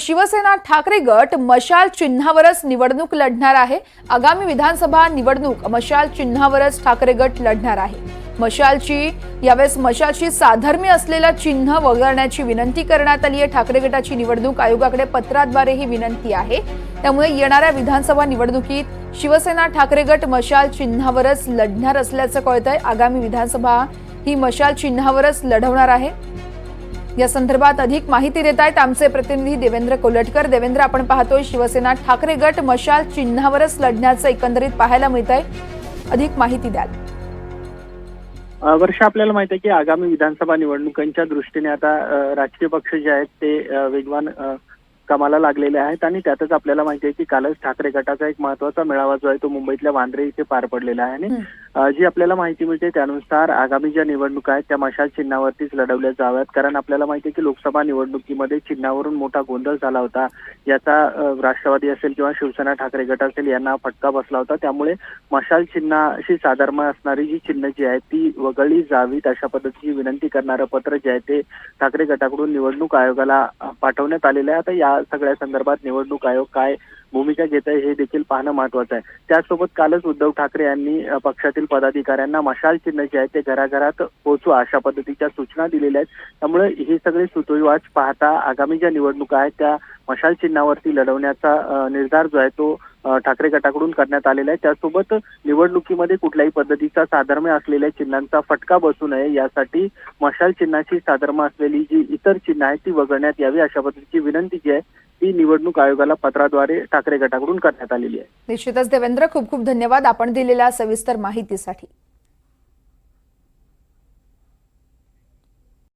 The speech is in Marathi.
शिवसेना ठाकरे गट मशाल चिन्हावरच निवडणूक लढणार आहे। आगामी विधानसभा निवडणूक मशाल चिन्हावरच ठाकरे गट लढणार आहे। यावेळेस मशालची साधर्म्य असलेलं चिन्ह वगळण्याची विनंती करण्यात आली आहे। ठाकरे गटाची निवडणूक आयोगाकडे पत्राद्वारे ही विनंती आहे। त्यामुळे येणाऱ्या विधानसभा निवडणुकीत शिवसेना ठाकरे गट मशाल चिन्हावरच लढणार असल्याचं कळतंय। आगामी विधानसभा ही मशाल चिन्हावरच लढवणार आहे। या संदर्भात अधिक माहिती देत आहेत आमचे प्रतिनिधी देवेंद्र कोलटकर। देवेंद्र, आपण पाहतोय शिवसेना ठाकरे गट मशाल चिन्हावरच लढण्याचं एकंदरीत पाहायला मिळत आहे। अधिक माहिती द्याल? वर्षा, आपल्याला माहिती आहे की आगामी विधानसभा निवडणुकांच्या दृष्टीने आता राजकीय पक्ष जे आहेत ते वेगवान कामाला लागलेले आहेत आणि त्यातच आपल्याला माहिती आहे की कालच ठाकरे गटाचा एक महत्त्वाचा मेळावा जो आहे तो मुंबईतल्या वांद्रे इथे पार पडलेला आहे आणि जी आपल्याला माहिती मिळते त्यानुसार आगामी ज्या निवडणुका आहेत त्या मशाल चिन्हावरतीच लढवल्या जाव्यात। कारण आपल्याला माहिती आहे की लोकसभा निवडणुकीमध्ये चिन्हावरून मोठा गोंधळ झाला होता। याचा राष्ट्रवादी असेल किंवा शिवसेना ठाकरे गट असेल यांना फटका बसला होता। त्यामुळे मशाल चिन्हाशी साधर्म्य असणारी जी चिन्ह जी आहेत ती वगळली जावीत अशा पद्धतीची विनंती करणारं पत्र जे आहे ते ठाकरे गटाकडून निवडणूक आयोगाला पाठवण्यात आलेलं आहे। आता या सगळ्या संदर्भात निवडणूक आयोग काय भूमिका घेत आहे हे देखील पाहणं महत्त्वाचं आहे। त्यासोबत कालच उद्धव ठाकरे यांनी पक्षातील पदाधिकाऱ्यांना मशाल चिन्ह जे आहे ते घराघरात पोहोचवा अशा पद्धतीच्या सूचना दिलेल्या आहेत। त्यामुळे ही सगळी सुतोवाच पाहता आगामी ज्या निवडणुका आहेत त्या मशाल चिन्हावरती लढवण्याचा निर्धार जो आहे तो ठाकरे गटाकडून करण्यात आलेला आहे। त्यासोबत निवडणुकीमध्ये कुठल्याही पद्धतीचा साधर्म्य असलेल्या चिन्हांचा फटका बसू नये यासाठी मशाल चिन्हाची साधर्म्य असलेली जी इतर चिन्ह आहेत ती वगळण्यात यावी अशा पद्धतीची विनंती जी आहे ती निवडणूक आयोगाला पत्राद्वारे ठाकरे गटाकडून करण्यात आलेली आहे। निश्चितच देवेंद्र, खूप खूप धन्यवाद आपण दिलेल्या सविस्तर माहितीसाठी।